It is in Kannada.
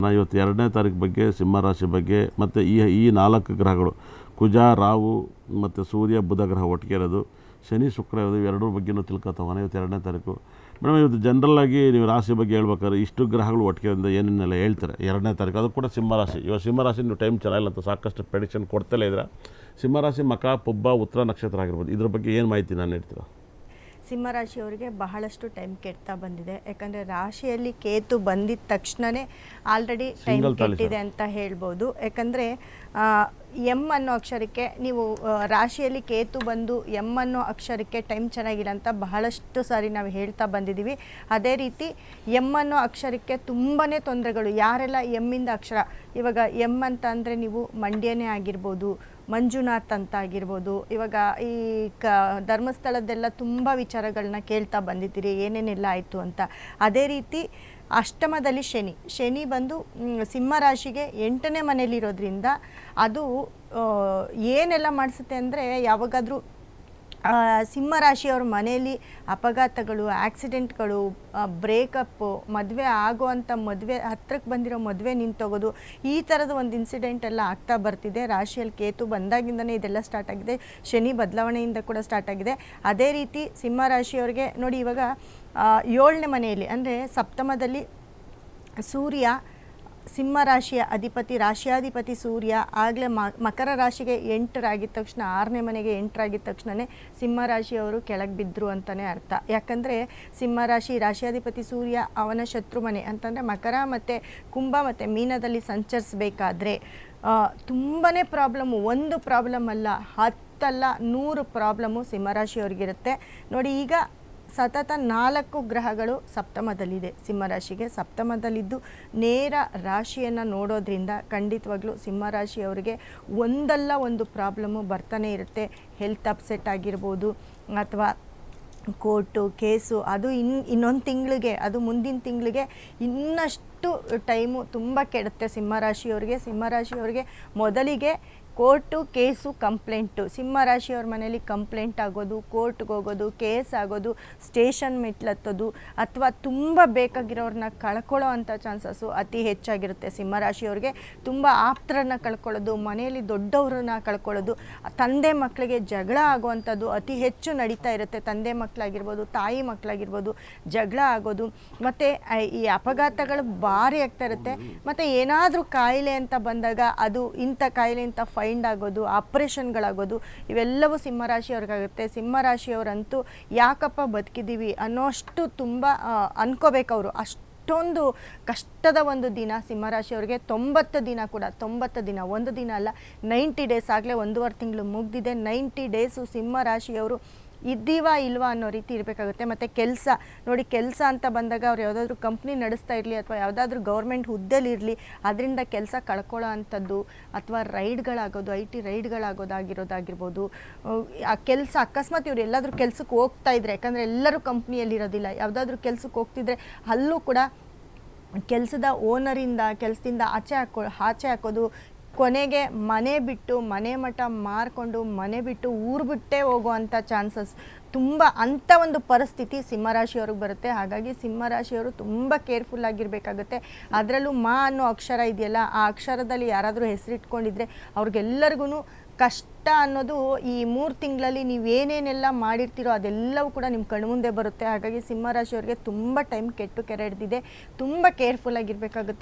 ಇವತ್ತು 2ನೇ ತಾರೀಕು ಬಗ್ಗೆ ಸಿಂಹರಾಶಿ ಬಗ್ಗೆ ಮತ್ತು ಈ 4 ಗ್ರಹಗಳು ಕುಜ ರಾಹು ಮತ್ತು ಸೂರ್ಯ ಬುಧ ಗ್ರಹ ಒಟ್ಟಿಗೆ ಇರೋದು, ಶನಿ ಶುಕ್ರ ಇರೋದು, ಇವೆರಡರ ಬಗ್ಗೆನೂ ತಿಳ್ಕೊತಾವನ ಇವತ್ತು 2ನೇ ತಾರೀಕು. ಮೇಡಮ್ ಇವತ್ತು ಜನರಲ್ಲಾಗಿ ನೀವು ರಾಶಿ ಬಗ್ಗೆ ಹೇಳ್ಬೇಕಾದ್ರೆ ಇಷ್ಟು ಗ್ರಹಗಳು ಒಟ್ಟಿಗೆ ಏನೇನೆಲ್ಲ ಹೇಳ್ತಾರೆ 2ನೇ ತಾರೀಕು, ಅದು ಕೂಡ ಸಿಂಹರಾಶಿ. ಇವಾಗ ಸಿಂಹರಾಶಿ ನೀವು ಟೈಮ್ ಚೆನ್ನಾಗಿಲ್ಲ ಅಂತ ಸಾಕಷ್ಟು ಪ್ರೆಡಿಕ್ಷನ್ ಕೊಡ್ತಲೇ ಇದ್ರೆ, ಸಿಂಹರಾಶಿ ಮಕ ಪುಬ್ಬ ಉತ್ತರ ನಕ್ಷತ್ರ ಆಗಿರ್ಬೋದು, ಇದ್ರ ಬಗ್ಗೆ ಏನು ಮಾಹಿತಿ ನಾನು ಹೇಳ್ತೀರಾ? ಸಿಂಹರಾಶಿಯವರಿಗೆ ಬಹಳಷ್ಟು ಟೈಮ್ ಕೆಡ್ತಾ ಬಂದಿದೆ. ಯಾಕಂದರೆ ರಾಶಿಯಲ್ಲಿ ಕೇತು ಬಂದಿದ್ದ ತಕ್ಷಣವೇ ಆಲ್ರೆಡಿ ಟೈಮ್ ಕೆಟ್ಟಿದೆ ಅಂತ ಹೇಳ್ಬೋದು. ಯಾಕಂದರೆ ಎಮ್ ಅನ್ನೋ ಅಕ್ಷರಕ್ಕೆ ನೀವು ರಾಶಿಯಲ್ಲಿ ಕೇತು ಬಂದು ಎಮ್ ಅನ್ನೋ ಅಕ್ಷರಕ್ಕೆ ಟೈಮ್ ಚೆನ್ನಾಗಿಲ್ಲ ಅಂತ ಬಹಳಷ್ಟು ಸಾರಿ ನಾವು ಹೇಳ್ತಾ ಬಂದಿದ್ದೀವಿ. ಅದೇ ರೀತಿ ಎಮ್ ಅನ್ನೋ ಅಕ್ಷರಕ್ಕೆ ತುಂಬಾ ತೊಂದರೆಗಳು. ಯಾರೆಲ್ಲ ಎಮ್ಮಿಂದ ಅಕ್ಷರ, ಇವಾಗ ಎಮ್ ಅಂತ ಅಂದರೆ ನೀವು ಮಂಡ್ಯನೇ ಆಗಿರ್ಬೋದು, ಮಂಜುನಾಥ್ ಅಂತ ಆಗಿರ್ಬೋದು, ಇವಾಗ ಈ ಧರ್ಮಸ್ಥಳದ್ದೆಲ್ಲ ತುಂಬ ವಿಚಾರಗಳನ್ನ ಕೇಳ್ತಾ ಬಂದಿದ್ದೀರಿ ಏನೇನೆಲ್ಲ ಆಯಿತು ಅಂತ. ಅದೇ ರೀತಿ ಅಷ್ಟಮದಲ್ಲಿ ಶನಿ ಬಂದು ಸಿಂಹರಾಶಿಗೆ 8ನೇ ಮನೇಲಿರೋದ್ರಿಂದ ಅದು ಏನೆಲ್ಲ ಮಾಡಿಸುತ್ತೆ ಅಂದರೆ, ಯಾವಾಗಾದರೂ ಸಿಂಹರಾಶಿಯವ್ರ ಮನೆಯಲ್ಲಿ ಅಪಘಾತಗಳು, ಆಕ್ಸಿಡೆಂಟ್ಗಳು, ಬ್ರೇಕಪ್ಪು, ಮದುವೆ ಆಗೋವಂಥ ಮದುವೆ ಹತ್ರಕ್ಕೆ ಬಂದಿರೋ ಮದುವೆ ನಿಂತೋಗೋದು, ಈ ಥರದ ಒಂದು ಇನ್ಸಿಡೆಂಟ್ ಎಲ್ಲ ಆಗ್ತಾ ಬರ್ತಿದೆ. ರಾಶಿಯಲ್ಲಿ ಕೇತು ಬಂದಾಗಿಂದನೇ ಇದೆಲ್ಲ ಸ್ಟಾರ್ಟ್ ಆಗಿದೆ. ಶನಿ ಬದಲಾವಣೆಯಿಂದ ಕೂಡ ಸ್ಟಾರ್ಟ್ ಆಗಿದೆ. ಅದೇ ರೀತಿ ಸಿಂಹರಾಶಿಯವ್ರಿಗೆ ನೋಡಿ, ಇವಾಗ 7ನೇ ಮನೆಯಲ್ಲಿ ಅಂದರೆ ಸಪ್ತಮದಲ್ಲಿ ಸೂರ್ಯ, ಸಿಂಹರಾಶಿಯ ಅಧಿಪತಿ, ರಾಶಿಯಾಧಿಪತಿ ಸೂರ್ಯ ಆಗಲೇ ಮಕರ ರಾಶಿಗೆ ಎಂಟರಾಗಿದ್ದ ತಕ್ಷಣ 6ನೇ ಮನೆಗೆ ಎಂಟರಾಗಿದ್ದ ತಕ್ಷಣವೇ ಸಿಂಹರಾಶಿಯವರು ಕೆಳಗೆ ಬಿದ್ದರು ಅಂತಲೇ ಅರ್ಥ. ಯಾಕಂದರೆ ಸಿಂಹರಾಶಿ ರಾಶಿಯಾಧಿಪತಿ ಸೂರ್ಯ ಅವನ ಶತ್ರು ಮನೆ ಅಂತಂದರೆ ಮಕರ ಮತ್ತು ಕುಂಭ ಮತ್ತು ಮೀನದಲ್ಲಿ ಸಂಚರಿಸಬೇಕಾದ್ರೆ ತುಂಬಾ ಪ್ರಾಬ್ಲಮ್ಮು. ಒಂದು ಪ್ರಾಬ್ಲಮ್ ಅಲ್ಲ, 10 ಅಲ್ಲ 100 ಪ್ರಾಬ್ಲಮ್ಮು ಸಿಂಹರಾಶಿಯವ್ರಿಗಿರುತ್ತೆ. ನೋಡಿ, ಈಗ ಸತತ 4 ಗ್ರಹಗಳು ಸಪ್ತಮದಲ್ಲಿದೆ ಸಿಂಹರಾಶಿಗೆ. ಸಪ್ತಮದಲ್ಲಿದ್ದು ನೇರ ರಾಶಿಯನ್ನು ನೋಡೋದ್ರಿಂದ ಖಂಡಿತವಾಗ್ಲೂ ಸಿಂಹರಾಶಿಯವರಿಗೆ ಒಂದಲ್ಲ ಒಂದು ಪ್ರಾಬ್ಲಮ್ಮು ಬರ್ತಾನೆ ಇರುತ್ತೆ. ಹೆಲ್ತ್ ಅಪ್ಸೆಟ್ ಆಗಿರ್ಬೋದು, ಅಥವಾ ಕೋರ್ಟು ಕೇಸು, ಅದು ಇನ್ನೊಂದು ತಿಂಗಳಿಗೆ, ಅದು ಮುಂದಿನ ತಿಂಗಳಿಗೆ ಇನ್ನಷ್ಟು ಟೈಮು ತುಂಬ ಕೆಡುತ್ತೆ ಸಿಂಹರಾಶಿಯವರಿಗೆ. ಮೊದಲಿಗೆ ಕೋರ್ಟು ಕೇಸು ಕಂಪ್ಲೇಂಟು, ಸಿಂಹರಾಶಿಯವ್ರ ಮನೇಲಿ ಕಂಪ್ಲೇಂಟ್ ಆಗೋದು, ಕೋರ್ಟ್ಗೆ ಹೋಗೋದು, ಕೇಸ್ ಆಗೋದು, ಸ್ಟೇಷನ್ ಮೆಟ್ಲತ್ತೋದು, ಅಥವಾ ತುಂಬ ಬೇಕಾಗಿರೋರನ್ನ ಕಳ್ಕೊಳ್ಳೋ ಅಂಥ ಚಾನ್ಸಸ್ಸು ಅತಿ ಹೆಚ್ಚಾಗಿರುತ್ತೆ ಸಿಂಹರಾಶಿಯವ್ರಿಗೆ. ತುಂಬ ಆಪ್ತರನ್ನ ಕಳ್ಕೊಳ್ಳೋದು, ಮನೆಯಲ್ಲಿ ದೊಡ್ಡವ್ರನ್ನ ಕಳ್ಕೊಳ್ಳೋದು, ತಂದೆ ಮಕ್ಕಳಿಗೆ ಜಗಳ ಆಗುವಂಥದ್ದು ಅತಿ ಹೆಚ್ಚು ನಡೀತಾ ಇರುತ್ತೆ. ತಂದೆ ಮಕ್ಕಳಾಗಿರ್ಬೋದು, ತಾಯಿ ಮಕ್ಕಳಾಗಿರ್ಬೋದು, ಜಗಳ ಆಗೋದು, ಮತ್ತು ಈ ಅಪಘಾತಗಳು ಭಾರಿ ಆಗ್ತಾ ಇರುತ್ತೆ. ಮತ್ತು ಏನಾದರೂ ಕಾಯಿಲೆ ಅಂತ ಬಂದಾಗ ಅದು ಇಂಥ ಕಾಯಿಲೆ ಅಂತ ಫೈಂಡ್ ಆಗೋದು, ಆಪ್ರೇಷನ್ಗಳಾಗೋದು, ಇವೆಲ್ಲವೂ ಸಿಂಹರಾಶಿಯವ್ರಿಗಾಗುತ್ತೆ. ಸಿಂಹರಾಶಿಯವರಂತೂ ಯಾಕಪ್ಪ ಬದುಕಿದ್ದೀವಿ ಅನ್ನೋಷ್ಟು ತುಂಬ ಅನ್ಕೋಬೇಕು ಅವರು. ಅಷ್ಟೊಂದು ಕಷ್ಟದ ಒಂದು ದಿನ ಸಿಂಹರಾಶಿಯವ್ರಿಗೆ. 90 ದಿನ ಕೂಡ, 90 ದಿನ, ಒಂದು ದಿನ ಅಲ್ಲ, 90 ಡೇಸ್. ಆಗಲೇ 1.5 ತಿಂಗಳು ಮುಗ್ದಿದೆ. 90 ಡೇಸು ಸಿಂಹರಾಶಿಯವರು ಇದ್ದೀವಾ ಇಲ್ವಾ ಅನ್ನೋ ರೀತಿ ಇರಬೇಕಾಗುತ್ತೆ. ಮತ್ತು ಕೆಲಸ ನೋಡಿ, ಕೆಲಸ ಅಂತ ಬಂದಾಗ ಅವ್ರು ಯಾವುದಾದ್ರೂ ಕಂಪ್ನಿ ನಡೆಸ್ತಾ ಇರಲಿ ಅಥವಾ ಯಾವುದಾದ್ರೂ ಗೌರ್ಮೆಂಟ್ ಹುದ್ದೆಲಿರಲಿ, ಅದರಿಂದ ಕೆಲಸ ಕಳ್ಕೊಳ್ಳೋ ಅಂಥದ್ದು, ಅಥವಾ ರೈಡ್ಗಳಾಗೋದು, IT ರೈಡ್ಗಳಾಗೋದಾಗಿರೋದಾಗಿರ್ಬೋದು. ಆ ಕೆಲಸ ಅಕಸ್ಮಾತ್ ಇವ್ರು ಎಲ್ಲಾದರೂ ಕೆಲಸಕ್ಕೆ ಹೋಗ್ತಾ ಇದ್ರೆ, ಯಾಕಂದರೆ ಎಲ್ಲರೂ ಕಂಪ್ನಿಯಲ್ಲಿರೋದಿಲ್ಲ, ಯಾವುದಾದ್ರೂ ಕೆಲಸಕ್ಕೆ ಹೋಗ್ತಿದ್ರೆ ಅಲ್ಲೂ ಕೂಡ ಕೆಲಸದ ಓನರಿಂದ ಕೆಲಸದಿಂದ ಆಚೆ ಹಾಕೋದು, ಕೊನೆಗೆ ಮನೆ ಬಿಟ್ಟು, ಮನೆ ಮಠ ಮಾರ್ಕೊಂಡು, ಮನೆ ಬಿಟ್ಟು ಊರು ಬಿಟ್ಟೇ ಹೋಗುವಂಥ ಚಾನ್ಸಸ್ ತುಂಬ, ಅಂಥ ಒಂದು ಪರಿಸ್ಥಿತಿ ಸಿಂಹರಾಶಿಯವ್ರಿಗೆ ಬರುತ್ತೆ. ಹಾಗಾಗಿ ಸಿಂಹರಾಶಿಯವರು ತುಂಬ ಕೇರ್ಫುಲ್ ಆಗಿರಬೇಕಾಗುತ್ತೆ. ಅದರಲ್ಲೂ ಅನ್ನೋ ಅಕ್ಷರ ಇದೆಯಲ್ಲ, ಆ ಅಕ್ಷರದಲ್ಲಿ ಯಾರಾದರೂ ಹೆಸರಿಟ್ಕೊಂಡಿದ್ರೆ ಅವ್ರಿಗೆಲ್ಲರಿಗೂ ಕಷ್ಟ ಅನ್ನೋದು ಈ 3 ತಿಂಗಳಲ್ಲಿ ನೀವೇನೇನೆಲ್ಲ ಮಾಡಿರ್ತೀರೋ ಅದೆಲ್ಲವೂ ಕೂಡ ನಿಮ್ಮ ಕಣ್ಮುಂದೆ ಬರುತ್ತೆ. ಹಾಗಾಗಿ ಸಿಂಹರಾಶಿಯವ್ರಿಗೆ ತುಂಬ ಟೈಮ್ ಕೆಟ್ಟು ಕೆರೆ ಹಿಡಿದಿದೆ. ತುಂಬ ಕೇರ್ಫುಲ್ ಆಗಿರಬೇಕಾಗುತ್ತೆ.